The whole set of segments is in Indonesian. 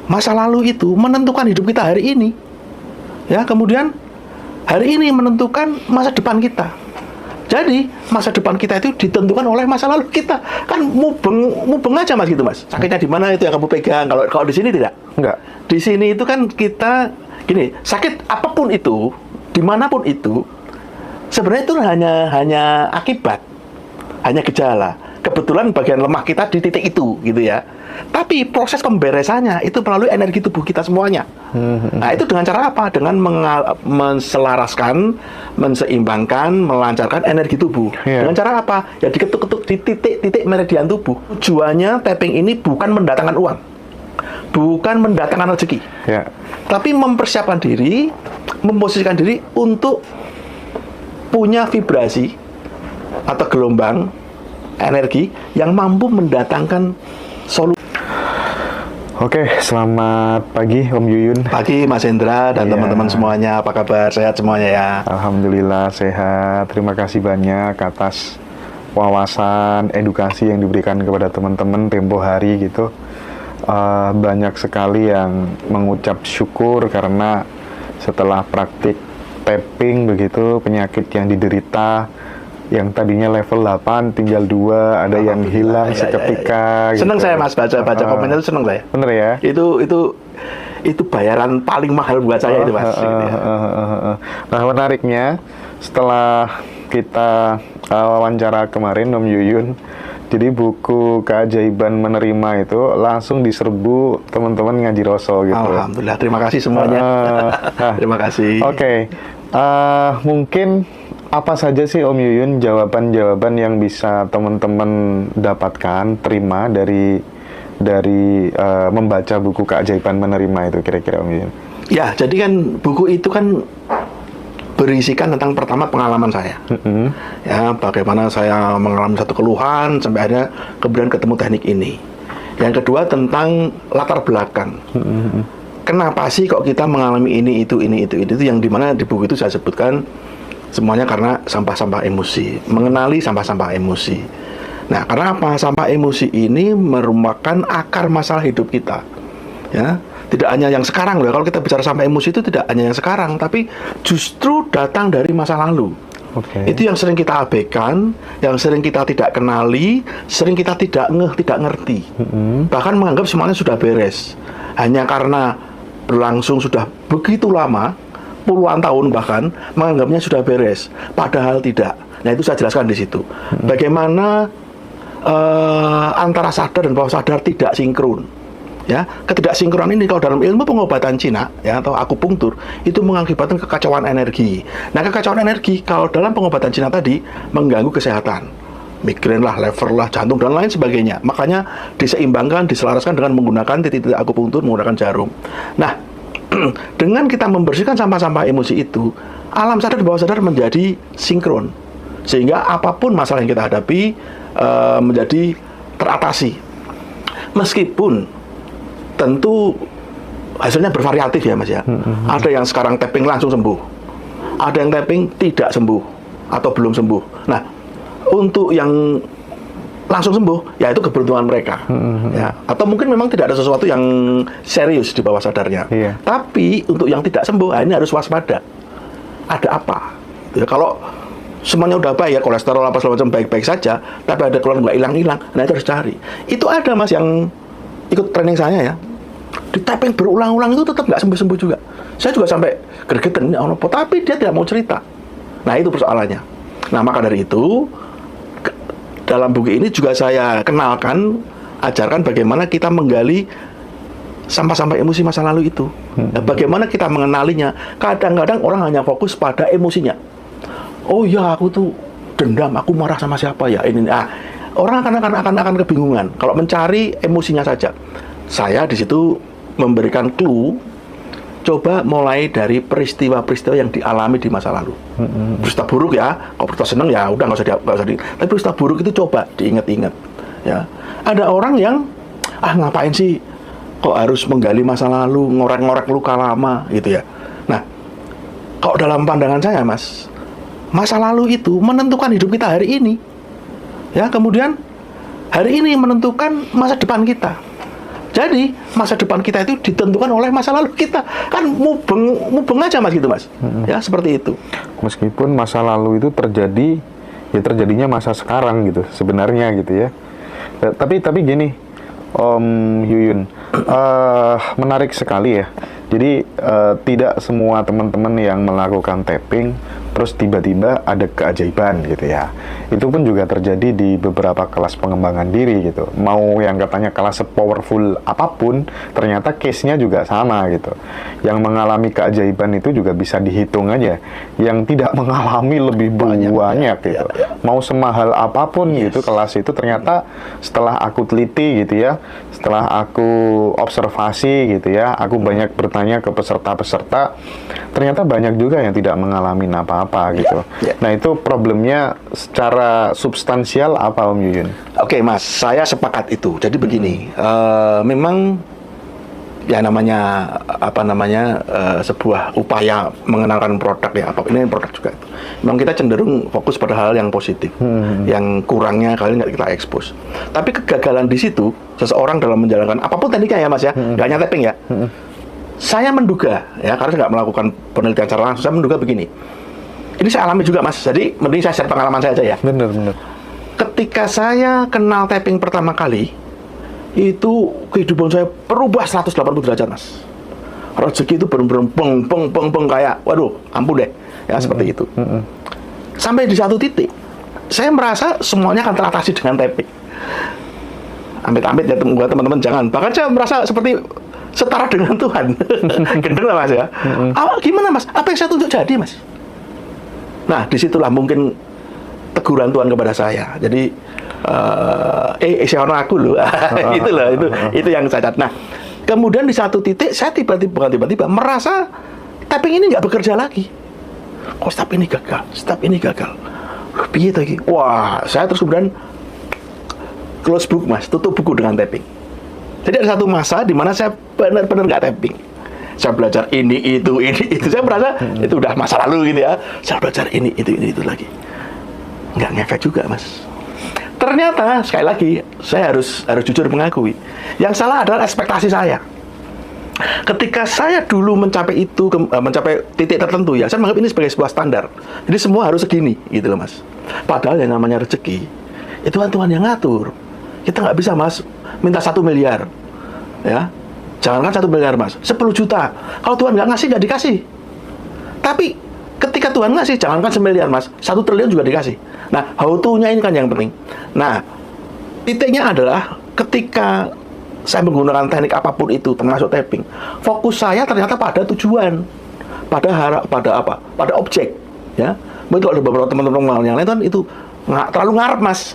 masa lalu itu menentukan hidup kita hari ini. Ya, kemudian hari ini menentukan masa depan kita. Jadi masa depan kita itu ditentukan oleh masa lalu kita. Kan mubeng aja Mas gitu Mas. Sakitnya di mana itu yang kamu pegang. Kalau di sini tidak. Enggak. Di sini itu kan kita gini, sakit apapun itu, dimanapun itu, sebenarnya itu hanya akibat, hanya gejala. Kebetulan bagian lemah kita di titik itu, gitu ya. Tapi proses pemberesannya itu melalui energi tubuh kita semuanya. Nah, itu dengan cara apa? Dengan menselaraskan, menseimbangkan, melancarkan energi tubuh. Dengan cara apa? Ya diketuk-ketuk di titik-titik meridian tubuh. Tujuannya tapping ini bukan mendatangkan uang, bukan mendatangkan rezeki, tapi mempersiapkan diri, memposisikan diri untuk punya vibrasi atau gelombang energi yang mampu mendatangkan solusi. Oke, selamat pagi Om Yuyun. Pagi Mas Hendra dan teman-teman semuanya, apa kabar? Sehat semuanya ya? Alhamdulillah sehat. Terima kasih banyak atas wawasan, edukasi yang diberikan kepada teman-teman tempo hari gitu. Banyak sekali yang mengucap syukur karena setelah praktik tapping begitu, penyakit yang diderita yang tadinya level 8 tinggal 2, ada yang hilang seketika. Seneng gitu. saya Mas baca komennya itu, seneng saya. Bener ya? Itu bayaran paling mahal buat saya itu Mas. Nah, menariknya setelah kita wawancara kemarin Om Yuyun, jadi buku Keajaiban Menerima itu langsung diserbu teman-teman ngaji Roso gitu. Alhamdulillah, terima kasih semuanya. Terima kasih. Oke. Mungkin apa saja sih Om Yuyun jawaban-jawaban yang bisa teman-teman dapatkan, terima dari membaca buku Keajaiban Menerima itu kira-kira Om Yuyun? Ya, jadi kan buku itu kan berisikan tentang pertama pengalaman saya. Ya, bagaimana saya mengalami satu keluhan sampai akhirnya kemudian ketemu teknik ini. Yang kedua tentang latar belakang. Kenapa sih kok kita mengalami ini itu yang dimana di buku itu saya sebutkan semuanya karena sampah-sampah emosi, mengenali sampah-sampah emosi. Nah, karena apa? Sampah emosi ini merupakan akar masalah hidup kita. Ya, tidak hanya yang sekarang loh. Kalau kita bicara sampah emosi itu tidak hanya yang sekarang, tapi justru datang dari masa lalu. Itu yang sering kita abaikan, yang sering kita tidak kenali, sering kita tidak ngerti. Bahkan menganggap semuanya sudah beres. Hanya karena berlangsung sudah begitu lama, puluhan tahun bahkan, menganggapnya sudah beres. Padahal tidak. Nah, itu saya jelaskan di situ. Bagaimana antara sadar dan bawah sadar tidak sinkron. Ya, ketidaksinkronan ini kalau dalam ilmu pengobatan Cina ya atau akupunktur itu mengakibatkan kekacauan energi. Nah, kekacauan energi kalau dalam pengobatan Cina tadi mengganggu kesehatan. Migrain lah, lever lah, jantung dan lain sebagainya. Makanya diseimbangkan, diselaraskan dengan menggunakan titik-titik akupunktur, menggunakan jarum. Nah, dengan kita membersihkan sampah-sampah emosi itu, alam sadar dan bawah sadar menjadi sinkron. Sehingga apapun masalah yang kita hadapi menjadi teratasi. Meskipun tentu hasilnya bervariatif ya Mas ya. Ada yang sekarang tapping langsung sembuh, ada yang tapping tidak sembuh atau belum sembuh. Nah, untuk yang langsung sembuh, ya itu keberuntungan mereka. Ya. Atau mungkin memang tidak ada sesuatu yang serius di bawah sadarnya. Tapi untuk yang tidak sembuh, ini harus waspada. Ada apa? Ya, kalau semuanya udah baik ya, kolesterol apa segala macam baik-baik saja, tapi ada keluhan nggak hilang-hilang, nah itu harus cari. Itu ada Mas yang ikut training saya ya, di tapping berulang-ulang itu tetap nggak sembuh-sembuh juga. Saya juga sampai gregetan, tapi dia tidak mau cerita. Nah, itu persoalannya. Nah, maka dari itu dalam buku ini juga saya kenalkan, ajarkan bagaimana kita menggali sampah-sampah emosi masa lalu itu. Nah, bagaimana kita mengenalinya. Kadang-kadang orang hanya fokus pada emosinya. Oh ya, aku tuh dendam, aku marah sama siapa ya ini. Orang akan kebingungan kalau mencari emosinya saja. Saya di situ memberikan clue. Coba mulai dari peristiwa-peristiwa yang dialami di masa lalu. Peristiwa buruk ya, kalau peristiwa seneng ya udah nggak usah di. Tapi peristiwa buruk itu coba diingat-ingat. Ya, ada orang yang ngapain sih kok harus menggali masa lalu, ngorek-ngorek luka lama gitu ya. Nah, kalau dalam pandangan saya Mas, masa lalu itu menentukan hidup kita hari ini. Ya, kemudian hari ini menentukan masa depan kita. Jadi masa depan kita itu ditentukan oleh masa lalu kita. Kan mubeng aja Mas gitu Mas. Ya seperti itu. Meskipun masa lalu itu terjadi, ya terjadinya masa sekarang gitu sebenarnya gitu ya. Tapi gini, Om Yuyun, menarik sekali ya. Jadi tidak semua teman-teman yang melakukan tapping terus tiba-tiba ada keajaiban gitu ya. Itu pun juga terjadi di beberapa kelas pengembangan diri gitu. Mau yang katanya kelas sepowerful apapun, ternyata case-nya juga sama gitu. Yang mengalami keajaiban itu juga bisa dihitung aja. Yang tidak mengalami lebih banyak gitu. Mau semahal apapun gitu kelas itu, ternyata setelah aku teliti gitu ya, setelah aku observasi gitu ya, aku banyak bertanya ke peserta-peserta, ternyata banyak juga yang tidak mengalami apa-apa gitu. Nah itu problemnya secara substansial apa Om Yuyun? Oke Mas, saya sepakat itu. Jadi begini, memang ya namanya sebuah upaya mengenalkan produk ya, apa ini produk juga. Memang kita cenderung fokus pada hal yang positif, yang kurangnya kali nggak kita expose. Tapi kegagalan di situ, seseorang dalam menjalankan apapun tekniknya ya Mas ya, nggak hanya tapping ya. Saya menduga ya, karena saya nggak melakukan penelitian secara langsung, saya menduga begini. Ini saya alami juga Mas, jadi mending saya share pengalaman saya aja ya. Bener. Ketika saya kenal tapping pertama kali, itu kehidupan saya berubah 180 derajat Mas. Rezeki itu bener-bener peng kayak, waduh, ampun deh, ya seperti itu. Sampai di satu titik, saya merasa semuanya akan teratasi dengan tapping. Amit-amit ya teman-teman, jangan. Bahkan saya merasa seperti setara dengan Tuhan. Gendeng lah Mas ya. Gimana Mas? Apa yang saya tunjuk jadi Mas? Nah, disitulah mungkin teguran Tuhan kepada saya. Jadi, aku loh. itu yang saya catat. Nah, kemudian di satu titik saya tiba-tiba merasa tapping ini nggak bekerja lagi. Kok step ini gagal. Loh, piye lagi? Wah, saya terus kemudian close book Mas, tutup buku dengan tapping. Jadi ada satu masa di mana saya benar-benar nggak tapping. Saya belajar ini itu. Saya merasa itu udah masa lalu gitu ya. Saya belajar ini itu lagi. Nggak ngefek juga Mas. Ternyata sekali lagi saya harus jujur mengakui, yang salah adalah ekspektasi saya. Ketika saya dulu mencapai titik tertentu ya, saya menganggap ini sebagai sebuah standar. Jadi semua harus segini gitu loh Mas. Padahal yang namanya rezeki itu kan Tuhan yang ngatur. Kita nggak bisa Mas minta 1 miliar ya. Jangankan 1 miliar Mas, 10 juta. Kalau Tuhan nggak ngasih, nggak dikasih. Tapi ketika Tuhan ngasih, jangankan 1 miliar Mas, 1 triliun juga dikasih. Nah, how to-nya ini kan yang penting. Nah, titiknya adalah ketika saya menggunakan teknik apapun itu, termasuk tapping, fokus saya ternyata pada tujuan, pada objek, ya. Mungkin kalau ada beberapa teman-teman yang lain kan itu nggak terlalu ngarep Mas,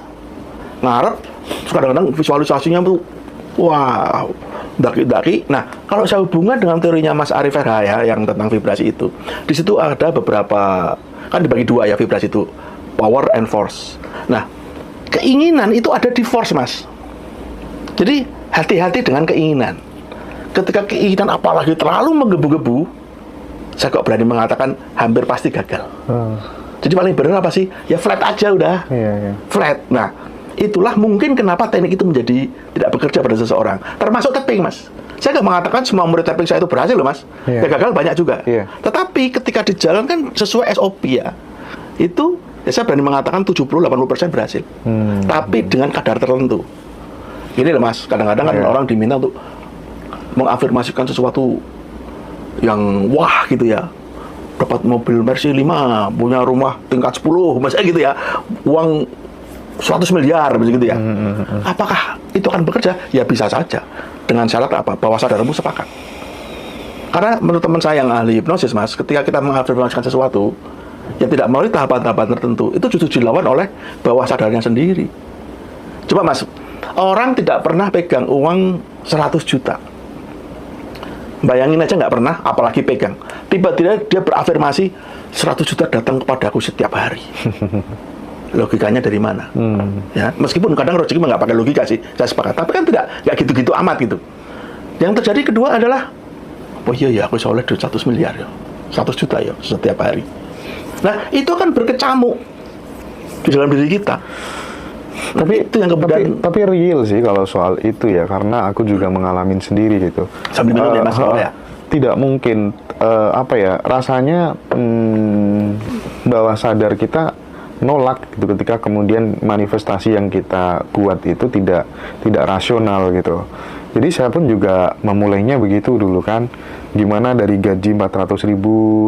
kadang-kadang visualisasinya tuh, wah, daki. Nah, kalau saya hubungkan dengan teorinya Mas Arif Erhaya yang tentang vibrasi itu, di situ ada beberapa, kan dibagi dua ya vibrasi itu, power and force. Nah, keinginan itu ada di force Mas. Jadi hati-hati dengan keinginan. Ketika keinginan apalagi terlalu menggebu-gebu, saya kok berani mengatakan hampir pasti gagal. Jadi paling benar apa sih? Ya flat aja udah. Flat. Nah, itulah mungkin kenapa teknik itu menjadi tidak bekerja pada seseorang. Termasuk tapping Mas. Saya nggak mengatakan semua murid tapping saya itu berhasil loh Mas. Ya gagal banyak juga. Tetapi ketika dijalankan sesuai SOP ya, itu ya saya berani mengatakan 70-80% berhasil. Tapi dengan kadar tertentu. Ini loh Mas, kadang-kadang kan orang diminta untuk mengafirmasikan sesuatu yang wah gitu ya. Dapat mobil Mercy 5, punya rumah tingkat 10, misalnya gitu ya. Uang 100 miliar begitu ya. Apakah itu akan bekerja? Ya bisa saja. Dengan syarat apa? Bawah sadarmu sepakat. Karena menurut teman saya yang ahli hipnosis Mas, ketika kita mengafirmasikan sesuatu yang tidak melalui tahapan-tahapan tertentu, itu justru dilawan oleh bawah sadarnya sendiri. Coba Mas, orang tidak pernah pegang uang 100 juta. Bayangin aja nggak pernah, apalagi pegang. Tiba-tiba dia berafirmasi 100 juta datang kepadaku setiap hari. Logikanya dari mana? Ya, meskipun kadang rezeki nggak pakai logika sih, saya sepakat. Tapi kan nggak gitu-gitu amat gitu. Yang terjadi kedua adalah, oh iya aku soleh 100 miliar ya, 100 juta ya setiap hari. Nah, itu kan berkecamuk di dalam diri kita. Tapi itu yang kemudian tapi real sih kalau soal itu ya, karena aku juga mengalami sendiri gitu. sambil minum ya Mas ya. Tidak mungkin apa ya, rasanya bawah sadar kita nolak gitu ketika kemudian manifestasi yang kita buat itu tidak rasional gitu. Jadi saya pun juga memulainya begitu dulu kan. Gimana dari gaji 400.000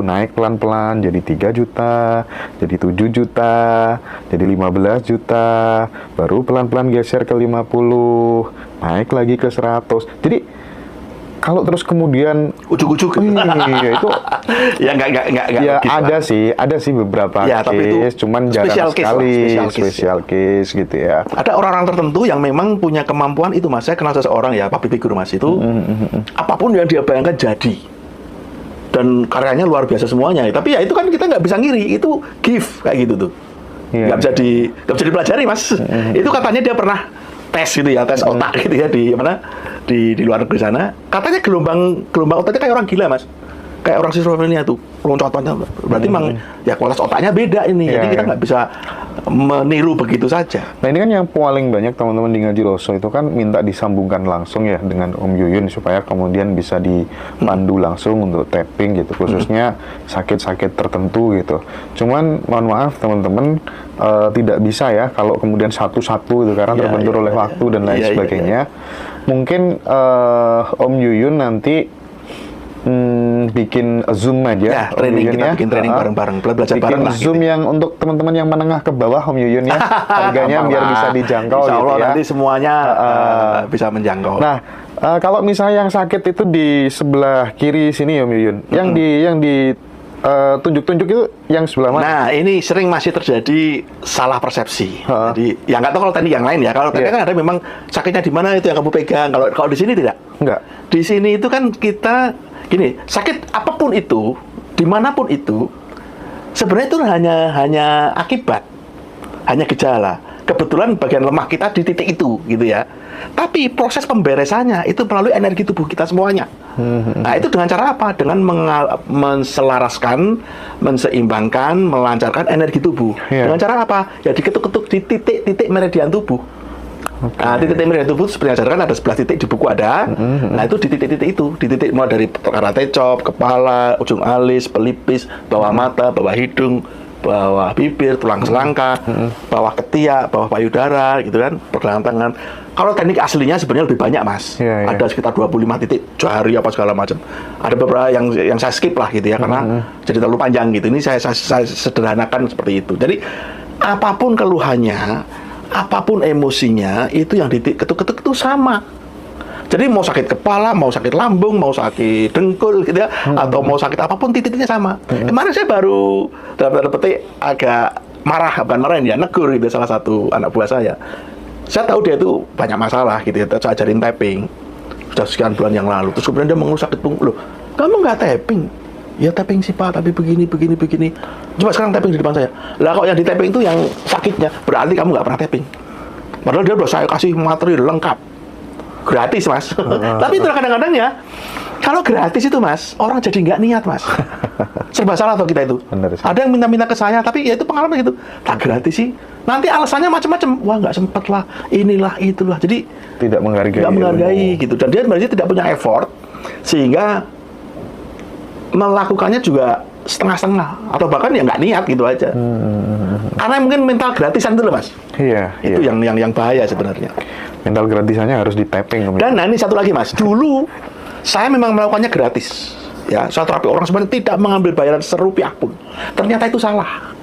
naik pelan-pelan jadi 3 juta, jadi 7 juta, jadi 15 juta, baru pelan-pelan geser ke 50, naik lagi ke 100. Jadi kalau terus kemudian ujuk-ujuk iya, itu ya nggak ya logis lah. ada sih beberapa Ya, tapi itu case, cuman jarang special case lah, sekali special case gitu ya. Ada orang-orang tertentu yang memang punya kemampuan itu Mas. Saya kenal seseorang ya, public figure Mas itu. Apapun yang dia bayangkan jadi. Dan karyanya luar biasa semuanya. Tapi ya itu kan kita nggak bisa ngiri. Itu gift kayak gitu tuh. Iya. Nggak bisa dipelajari Mas. Itu katanya dia pernah tes gitu ya, tes otak gitu ya di mana di luar negeri sana. Katanya gelombang otaknya kayak orang gila Mas. Kayak orang schizofrenia tuh, loncatannya. Berarti memang ya kualitas otaknya beda ini. Iya, Jadi kita iya. nggak bisa meniru begitu saja. Nah ini kan yang paling banyak teman-teman di Ngaji Roso itu kan minta disambungkan langsung ya dengan Om Yuyun supaya kemudian bisa dipandu langsung untuk tapping gitu, khususnya sakit-sakit tertentu gitu. Cuman mohon maaf teman-teman, tidak bisa ya kalau kemudian satu-satu itu karena Ya, terbentur ya, oleh ya. waktu dan lain Ya, ya, sebagainya. Mungkin Om Yuyun nanti bikin Zoom aja. Ya, Om training Yuyun kita ya. bikin training bareng-bareng, belajar Bikin bareng lah. Zoom gitu. yang untuk teman-teman yang menengah ke bawah Om Yuyun ya. Harganya Gampang biar lah. bisa dijangkau Insya Allah gitu ya. nanti semuanya bisa menjangkau. Nah, kalau misalnya yang sakit itu di sebelah kiri sini Om Yuyun. Yang di tunjuk-tunjuk itu yang sebelah mana? Nah, ini sering masih terjadi salah persepsi. Jadi, ya nggak tahu kalau teknik yang lain ya. Kalau teknik kan ada memang sakitnya di mana itu yang kamu pegang. Kalau di sini tidak. Enggak. Di sini itu kan kita gini, sakit apapun itu, dimanapun itu, sebenarnya itu hanya akibat, hanya gejala. Kebetulan bagian lemah kita di titik itu, gitu ya. Tapi proses pemberesannya itu melalui energi tubuh kita semuanya. Nah, itu dengan cara apa? Dengan menselaraskan, menseimbangkan, melancarkan energi tubuh. Iya. Dengan cara apa? Ya diketuk-ketuk di titik-titik meridian tubuh. Nah, titik meridian tubuh seperti yang diajarkan ada 11 titik di buku ada. Nah, itu di titik-titik itu, di titik mulai dari karate chop, kepala, ujung alis, pelipis, bawah mata, bawah hidung, bawah bibir, tulang selangka, bawah ketiak, bawah payudara, gitu kan, pergelangan tangan. Kalau teknik aslinya sebenarnya lebih banyak, Mas. Iya, iya. Ada sekitar 25 titik, jari apa segala macam. Ada beberapa yang saya skip lah gitu ya, karena jadi terlalu panjang gitu. Ini saya sederhanakan seperti itu. Jadi apapun keluhannya, apapun emosinya, itu yang diketuk-ketuk itu sama. Jadi mau sakit kepala, mau sakit lambung, mau sakit dengkul gitu ya, atau mau sakit apapun titiknya sama. Kemarin saya baru dalam tanda petik agak marah, bukan marah ya, negur gitu salah satu anak buah saya. Saya tahu dia itu banyak masalah gitu ya, saya ajarin tapping sudah sekian bulan yang lalu. Terus kemudian dia mengeluh sakit punggung. Loh, kamu nggak tapping? Ya tapping sih Pak, tapi begini. Coba sekarang tapping di depan saya. Lah kok yang di tapping itu yang sakitnya, berarti kamu nggak pernah tapping. Padahal dia udah saya kasih materi lengkap. Gratis Mas. Tapi itu kadang-kadang ya, kalau gratis itu Mas, orang jadi nggak niat Mas. Serba salah atau kita itu. Bener sih. Ada yang minta-minta ke saya, tapi ya itu pengalaman gitu. Tak gratis sih. Nanti alasannya macam-macam. Wah nggak sempet lah, inilah itulah. Jadi Tidak menghargai. nggak menghargai gitu. Dan dia sebenarnya tidak punya effort, sehingga melakukannya juga setengah-setengah atau bahkan ya nggak niat gitu aja. Karena mungkin mental gratisan itu loh Mas. Iya. Itu iya. yang bahaya sebenarnya. Mental gratisannya harus di tapping. Om Yuyun. Dan nah, ini satu lagi Mas, dulu saya memang melakukannya gratis. Ya, saya terapi orang sebenarnya tidak mengambil bayaran serupiah pun. Ternyata itu salah.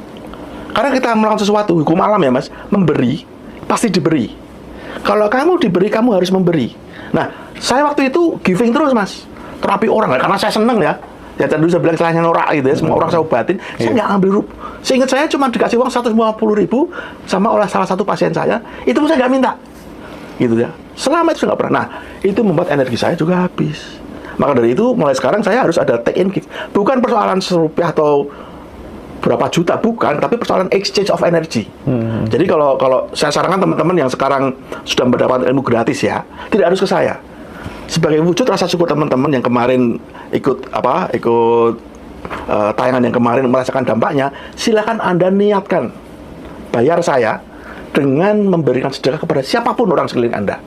Karena kita melakukan sesuatu, hukum alam ya Mas, memberi pasti diberi. Kalau kamu diberi, kamu harus memberi. Nah, saya waktu itu giving terus Mas, terapi orang karena saya seneng ya. Ya tadi saya bilang istilahnya norak gitu ya, semua orang saya obatin, saya nggak ambil rup. Seingat saya cuma dikasih uang 150.000 sama oleh salah satu pasien saya, itu pun saya nggak minta. Gitu ya. Selama itu saya nggak pernah. Nah, itu membuat energi saya juga habis. Maka dari itu, mulai sekarang saya harus ada take in give. Bukan persoalan serupiah atau berapa juta, bukan, tapi persoalan exchange of energy. Jadi kalau saya sarankan teman-teman yang sekarang sudah mendapatkan ilmu gratis ya, tidak harus ke saya. Sebagai wujud rasa syukur teman-teman yang kemarin ikut tayangan yang kemarin merasakan dampaknya, silakan Anda niatkan bayar saya dengan memberikan sedekah kepada siapapun orang sekeliling Anda.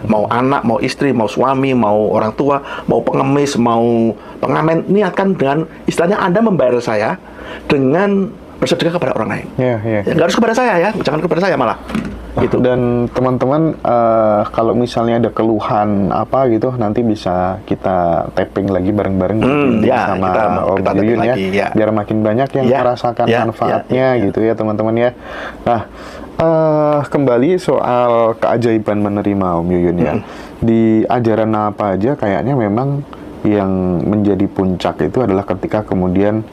Mau anak, mau istri, mau suami, mau orang tua, mau pengemis, mau pengamen, niatkan dengan istilahnya Anda membayar saya dengan bersedekah kepada orang lain. Ya, nggak harus kepada saya ya, jangan kepada saya malah. Gitu. Dan teman-teman kalau misalnya ada keluhan apa gitu nanti bisa kita tapping lagi bareng-bareng ya, sama kita Om Yuyun ya. Biar makin banyak yang merasakan manfaatnya gitu ya teman-teman ya. Nah kembali soal keajaiban menerima Om Yuyun ya. Di ajaran apa aja kayaknya memang yang menjadi puncak itu adalah ketika kemudian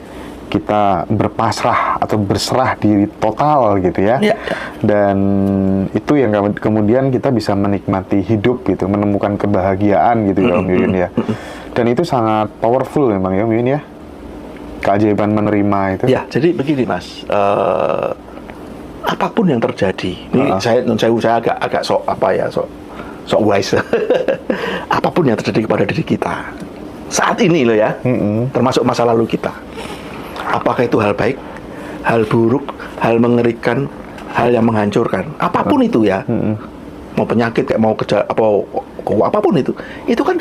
kita berpasrah atau berserah diri total gitu ya. Dan itu yang kemudian kita bisa menikmati hidup gitu, menemukan kebahagiaan gitu ya Om Yuyun ya. Dan itu sangat powerful memang ya Om Yuyun ya, keajaiban menerima itu. Ya, jadi begini Mas, apapun yang terjadi, ini saya agak sok wise. Apapun yang terjadi kepada diri kita saat ini loh ya, termasuk masa lalu kita. Apakah itu hal baik, hal buruk, hal mengerikan, hal yang menghancurkan, apapun itu ya, mau penyakit kayak mau kerja apapun itu kan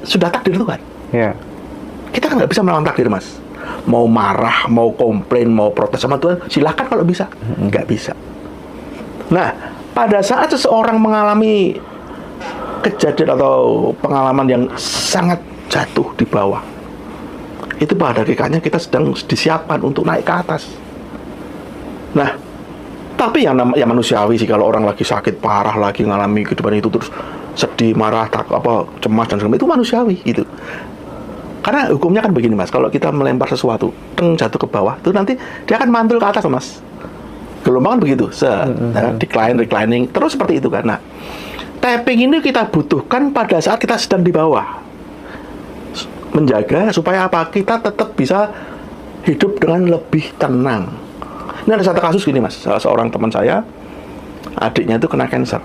sudah takdir Tuhan. Kita kan nggak bisa melawan takdir Mas. Mau marah, mau komplain, mau protes sama Tuhan, silahkan kalau bisa, nggak bisa. Nah, pada saat seseorang mengalami kejadian atau pengalaman yang sangat jatuh di bawah, itu pada hakikatnya kita sedang disiapkan untuk naik ke atas. Nah, tapi yang manusiawi sih kalau orang lagi sakit parah, lagi ngalami kehidupan itu terus sedih, marah, cemas dan sebagainya, itu manusiawi gitu. Karena hukumnya kan begini Mas, kalau kita melempar sesuatu, jatuh ke bawah, itu nanti dia akan mantul ke atas Mas. Gelombang kan begitu, declining, terus seperti itu kan. Nah, tapping ini kita butuhkan pada saat kita sedang di bawah. Menjaga supaya apa? Kita tetap bisa hidup dengan lebih tenang. Ini ada satu kasus gini Mas, salah seorang teman saya, adiknya itu kena kanker.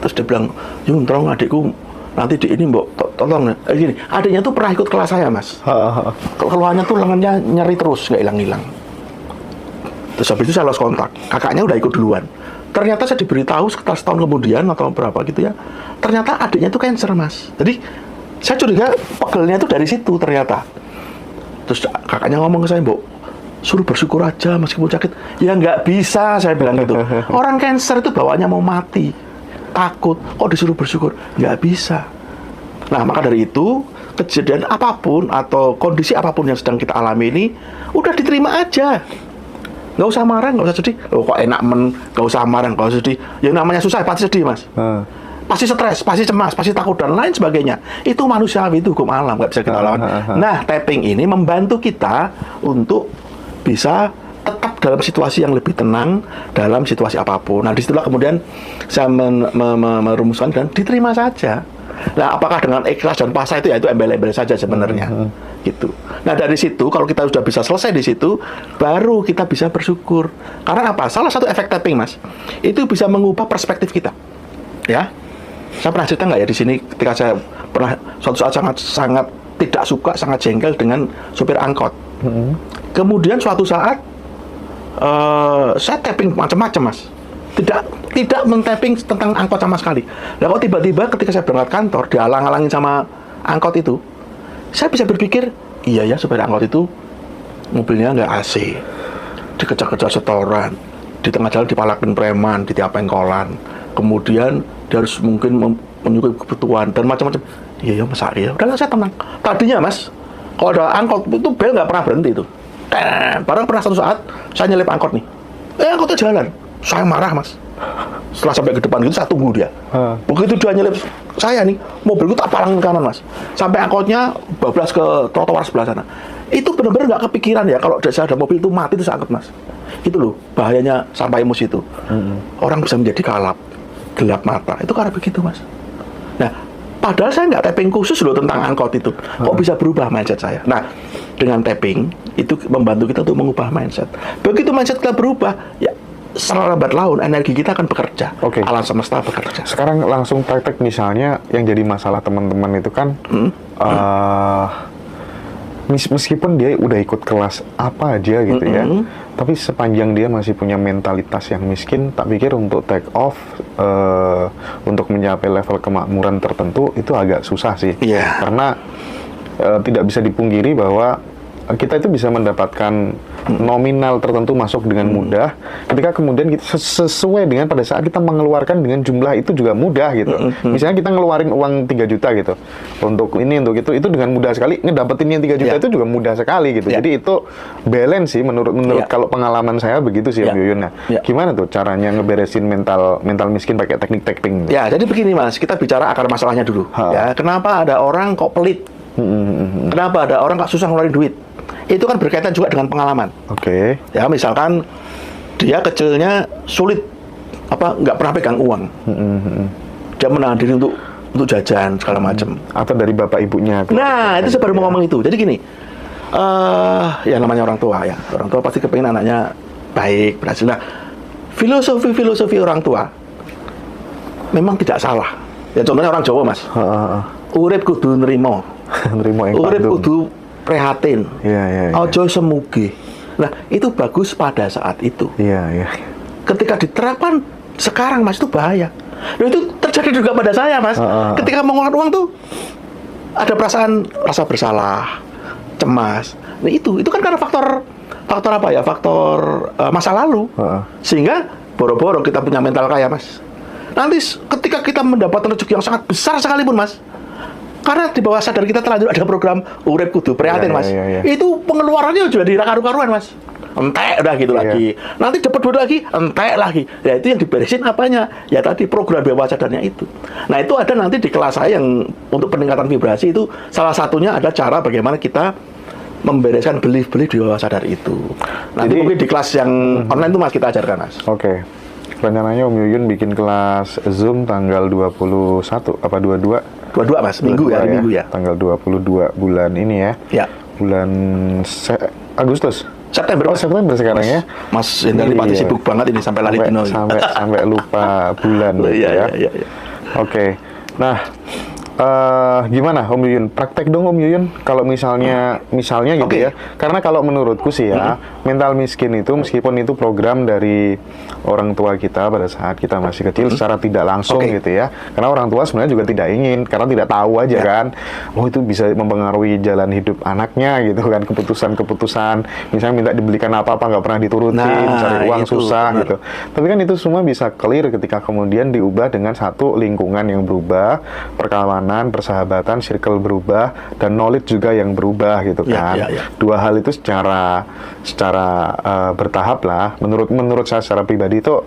Terus dia bilang, Yun, tolong adikku nanti di ini mbok tolong. Gini, adiknya tuh pernah ikut kelas saya Mas. Keluhannya tuh lengannya nyeri terus, nggak hilang-hilang. Terus habis itu saya lost kontak. Kakaknya udah ikut duluan. Ternyata saya diberitahu sekitar setahun kemudian atau berapa gitu ya. Ternyata adiknya tuh kanker Mas. Jadi saya curiga pegelnya itu dari situ ternyata. Terus kakaknya ngomong ke saya, Mbok, suruh bersyukur aja meskipun sakit. Ya nggak bisa, saya bilang gitu. Orang kanker itu bawaannya mau mati, takut. Kok disuruh bersyukur? Nggak bisa. Nah, maka dari itu, kejadian apapun atau kondisi apapun yang sedang kita alami ini, udah diterima aja. Nggak usah marah, nggak usah sedih. Loh, kok enak nggak usah marah, nggak usah sedih. Yang namanya susah, pasti sedih, Mas. Pasti stres, pasti cemas, pasti takut, dan lain sebagainya. Itu manusiawi, itu hukum alam, nggak bisa kita lawan. Nah, tapping ini membantu kita untuk bisa tetap dalam situasi yang lebih tenang, dalam situasi apapun. Nah, disitulah kemudian saya merumuskan dan diterima saja. Nah, apakah dengan ikhlas dan pasrah itu ya itu embel-embel saja sebenarnya. Gitu. Nah, dari situ kalau kita sudah bisa selesai di situ, baru kita bisa bersyukur. Karena apa? Salah satu efek tapping, Mas, itu bisa mengubah perspektif kita. Ya. Saya pernah cerita nggak ya di sini ketika saya pernah suatu saat sangat tidak suka, sangat jengkel dengan supir angkot. Kemudian suatu saat saya tapping macam-macam Mas, tidak men-tapping tentang angkot sama sekali. Nah, kok tiba-tiba ketika saya berangkat kantor dihalang-halangin sama angkot itu, saya bisa berpikir, iya ya supir angkot itu mobilnya nggak AC, dikejar-kejar setoran, di tengah jalan dipalakin preman, ditiapain kolan, kemudian dia harus mungkin menyukai kebutuhan dan macam-macam. Iya ya masa iya. Udahlah saya tenang. Tadinya Mas, kalau ada angkot itu bel nggak pernah berhenti itu. Padahal pernah satu saat saya nyelip angkot nih. Angkotnya jalan. Saya marah Mas. Setelah sampai ke depan gitu saya tunggu dia. Begitu dia nyelip saya nih, mobilku tak palangin kanan Mas. Sampai angkotnya bablas ke trotoar sebelah sana. Itu benar-benar nggak kepikiran ya kalau saya ada mobil itu mati itu angkot Mas. Itu loh bahayanya sampai emosi itu. Orang bisa menjadi kalap, gelap mata, itu karena begitu Mas. Nah, padahal saya nggak tapping khusus loh tentang angkot itu. Kok bisa berubah mindset saya? Nah, dengan tapping itu membantu kita untuk mengubah mindset. Begitu mindset kita berubah, ya secara lambat laun energi kita akan bekerja. Alam semesta bekerja. Sekarang langsung praktek misalnya yang jadi masalah teman-teman itu kan meskipun dia udah ikut kelas apa aja gitu ya, tapi sepanjang dia masih punya mentalitas yang miskin, tak pikir untuk take off untuk mencapai level kemakmuran tertentu itu agak susah sih. Karena tidak bisa dipungkiri bahwa kita itu bisa mendapatkan nominal tertentu masuk dengan mudah ketika kemudian kita sesuai dengan pada saat kita mengeluarkan dengan jumlah itu juga mudah gitu. Misalnya kita ngeluarin uang 3 juta gitu untuk ini untuk itu dengan mudah sekali, ngedapetinnya 3 juta itu juga mudah sekali gitu. Jadi itu balance sih menurut kalau pengalaman saya begitu sih Om Yuyun. Nah, gimana tuh caranya ngeberesin mental miskin pakai teknik tapping? Ya, jadi begini Mas, kita bicara akar masalahnya dulu. Ya, kenapa ada orang kok pelit? Kenapa ada orang kok susah ngeluarin duit? Itu kan berkaitan juga dengan pengalaman. Ya, misalkan dia kecilnya sulit, nggak pernah pegang uang. Dia menahan diri untuk jajan segala macam. Atau dari bapak ibunya. Nah, itu saya baru mau ngomong itu. Jadi gini, ya namanya orang tua ya. Orang tua pasti kepingin anaknya baik, berhasil. Nah, filosofi orang tua memang tidak salah. Ya contohnya orang Jawa Mas. Urip kudu nrimo. Urip kudu prihatin. Ojo semuge. Nah, itu bagus pada saat itu. Ketika diterapkan sekarang Mas, itu bahaya. Nah, itu terjadi juga pada saya Mas. Ketika mengeluarkan uang tuh ada rasa bersalah, cemas. Nah, itu kan karena faktor apa ya? Faktor masa lalu. Sehingga boro-boro kita punya mental kaya Mas. Nanti ketika kita mendapatkan rezeki yang sangat besar sekalipun Mas, karena di bawah sadar kita terlanjur ada program urip kudu prihatin Mas. Itu pengeluarannya juga diraka-karuan Mas. Entek udah gitu lagi. Nanti dapat duit lagi, entek lagi. Ya itu yang diberesin apanya? Ya tadi program bawah sadarnya itu. Nah, itu ada nanti di kelas saya yang untuk peningkatan vibrasi itu salah satunya ada cara bagaimana kita membereskan belief-belief di bawah sadar itu. Nanti mungkin di kelas yang online itu Mas kita ajarkan Mas. Rencananya Om Yuyun bikin kelas Zoom tanggal 21 apa 22? 22 Mas, minggu ya, minggu ya. Tanggal 22 bulan ini ya. Bulan Agustus. September. September sekarang ya. Mas Hendari pasti sibuk banget ini sampai lali dino. Sampai lupa bulan ya. Nah, gimana Om Yuyun? Praktek dong Om Yuyun. Kalau misalnya gitu ya. Karena kalau menurutku sih ya, mental miskin itu meskipun itu program dari orang tua kita pada saat kita masih kecil secara tidak langsung gitu ya. Karena orang tua sebenarnya juga tidak ingin, karena tidak tahu aja kan. Oh, itu bisa mempengaruhi jalan hidup anaknya gitu kan, keputusan-keputusan. Misalnya minta dibelikan apa-apa nggak pernah diturutin, cari uang susah gitu. Tapi kan itu semua bisa clear ketika kemudian diubah dengan satu lingkungan yang berubah, perkawanan, persahabatan, circle berubah, dan knowledge juga yang berubah gitu kan. Dua hal itu secara bertahap lah. Menurut saya secara pribadi itu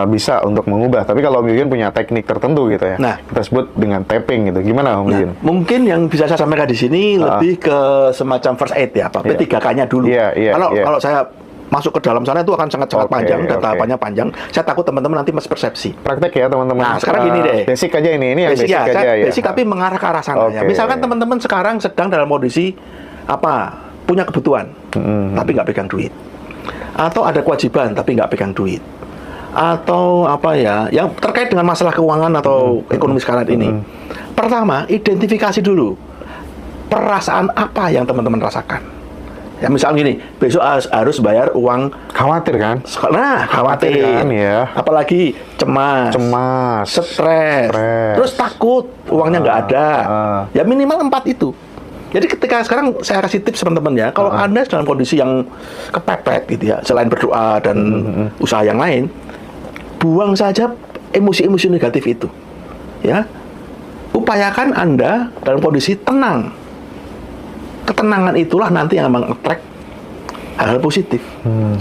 bisa untuk mengubah. Tapi kalau Om Yuyun punya teknik tertentu gitu ya, kita sebut dengan tapping gitu. Gimana Om Yuyun? Mungkin yang bisa saya sampaikan di sini lebih ke semacam first aid ya, P3K-nya dulu. Kalau saya masuk ke dalam sana itu akan sangat panjang, dan tahapannya panjang. Saya takut teman-teman nanti mispersepsi. Praktek ya teman-teman. Nah, sekarang gini deh. Basic aja ini yang basic aja ya. Basic tapi mengarah ke arah sana ya. Misalkan teman-teman sekarang sedang dalam kondisi punya kebutuhan, tapi nggak pegang duit. Atau ada kewajiban tapi nggak pegang duit. Atau yang terkait dengan masalah keuangan atau ekonomi sekarang ini. Pertama, identifikasi dulu perasaan apa yang teman-teman rasakan. Ya misalnya gini, besok harus bayar uang. Khawatir kan? Nah, khawatir kan ya. Apalagi cemas, stres, terus takut uangnya nggak ada. Ya minimal 4 itu. Jadi ketika sekarang saya kasih tips teman-teman ya, kalau Anda dalam kondisi yang kepepet gitu ya, selain berdoa dan usaha yang lain, buang saja emosi-emosi negatif itu. Ya. Upayakan Anda dalam kondisi tenang. Ketenangan itulah nanti yang meng-attract hal-hal positif.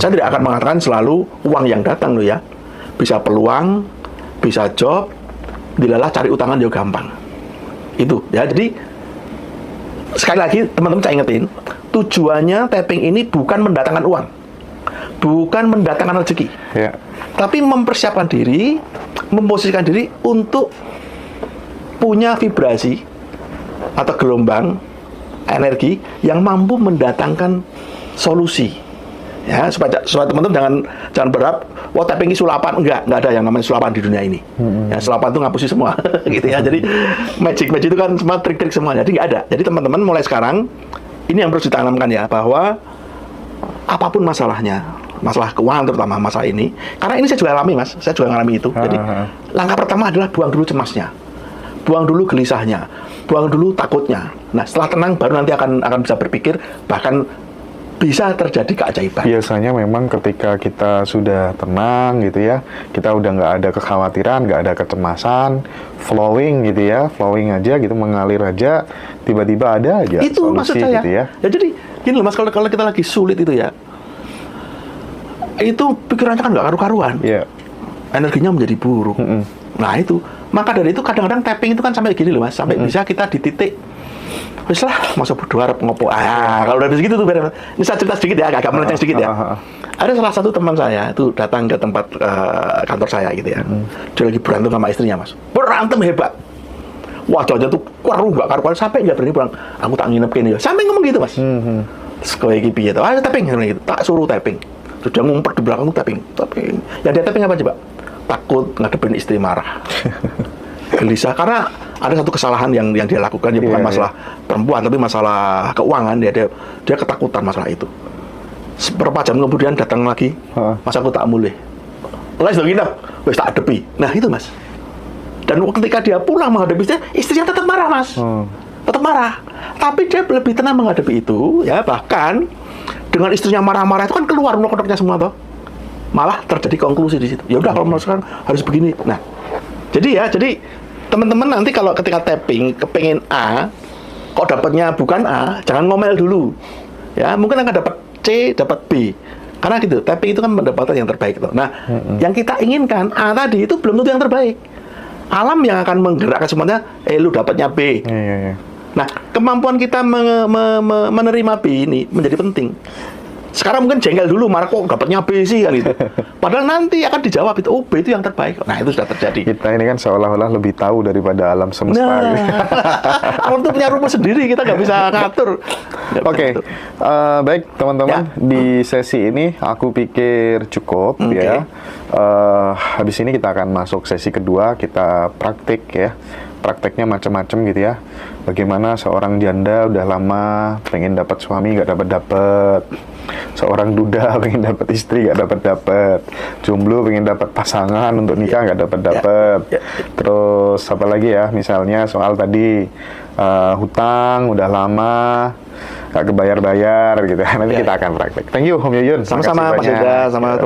Saya tidak akan mengatakan selalu uang yang datang loh ya. Bisa peluang, bisa job, dilalah cari utangan juga gampang. Itu ya. Jadi sekali lagi teman-teman saya ingetin, tujuannya tapping ini bukan mendatangkan uang, bukan mendatangkan rezeki, tapi mempersiapkan diri, memposisikan diri untuk punya vibrasi atau gelombang energi yang mampu mendatangkan solusi. Ya, supaya teman-teman jangan berharap tapping ini sulapan. Enggak ada yang namanya sulapan di dunia ini. Ya, sulapan itu ngapusi semua gitu ya. Jadi magic itu kan semua trik-trik semua. Jadi enggak ada. Jadi teman-teman mulai sekarang ini yang perlu ditanamkan ya, bahwa apapun masalahnya, masalah keuangan terutama masalah ini, karena ini saya juga alami Mas, saya juga ngalami itu. Jadi langkah pertama adalah buang dulu cemasnya, buang dulu gelisahnya, buang dulu takutnya. Nah setelah tenang baru nanti akan bisa berpikir, bahkan bisa terjadi keajaiban. Biasanya memang ketika kita sudah tenang gitu ya, kita udah nggak ada kekhawatiran, nggak ada kecemasan, flowing gitu ya, flowing aja gitu, mengalir aja, tiba-tiba ada aja itu solusi maksud saya. gitu ya. Ya jadi gini loh Mas, kalau kita lagi sulit itu ya, itu pikirannya kan nggak karu-karuan, energinya menjadi buruk. Nah itu, maka dari itu kadang-kadang tapping itu kan sampai gini loh Mas, sampai bisa kita di titik wis lah, masa bodo arep ngopo. Kalau udah begitu tuh beres. Ini saya cerita sedikit ya, agak melenceng sedikit ya. Ada salah satu teman saya itu datang ke tempat kantor saya gitu ya. Dia lagi berantem sama istrinya Mas. Berantem hebat. Wajahnya tuh karu nggak karuan, sampai nggak berani pulang. Aku tak nginep kene ya. Sampai ngomong gitu Mas. Terus kowe iki piye to? Ayo tapping gitu. Tak suruh tapping. Sudah ngumpet di belakang tuh tapping. Yang dia tapping apa coba? Takut ngadepin istri marah. Gelisah karena ada satu kesalahan yang dia lakukan, ya bukan masalah perempuan tapi masalah keuangan. Dia ketakutan masalah itu. Beberapa jam kemudian datang lagi, Mas aku tak mulai sudah nginep, wes tak adepi. Nah itu Mas. Dan ketika dia pulang menghadapi istrinya tetap marah Mas, tetap marah. Tapi dia lebih tenang menghadapi itu, ya. Bahkan dengan istrinya marah-marah itu kan keluar unek-uneknya semua toh. Malah terjadi konklusi di situ. Ya udah kalau menurut sekarang harus begini. Nah, jadi teman-teman nanti kalau ketika tapping kepengen A, kok dapatnya bukan A, jangan ngomel dulu. Ya, mungkin akan dapat C, dapat B. Karena gitu, tapping itu kan mendapatkan yang terbaik tuh. Nah, yang kita inginkan A tadi itu belum tentu yang terbaik. Alam yang akan menggerakkan semuanya, lu dapatnya B. Nah, kemampuan kita menerima B ini menjadi penting. Sekarang mungkin jengkel dulu, marah kok dapatnya B sih kan itu. Padahal nanti akan dijawab itu, oh B itu yang terbaik. Nah itu sudah terjadi. Kita ini kan seolah-olah lebih tahu daripada alam semesta. Nah, gitu. alam itu punya rumus sendiri, kita nggak bisa ngatur. Oke, baik teman-teman, di sesi ini aku pikir cukup ya. Habis ini kita akan masuk sesi kedua, kita praktik ya. Prakteknya macam-macam gitu ya. Bagaimana seorang janda udah lama pengen dapat suami nggak dapat. Seorang duda pengen dapat istri nggak dapat. Jomblo pengen dapat pasangan untuk nikah nggak dapat. Terus apa lagi ya? Misalnya soal tadi hutang udah lama nggak kebayar-bayar gitu. Nanti kita akan praktek. Thank you Om Yuyun. Sama-sama Mas Yuda, sama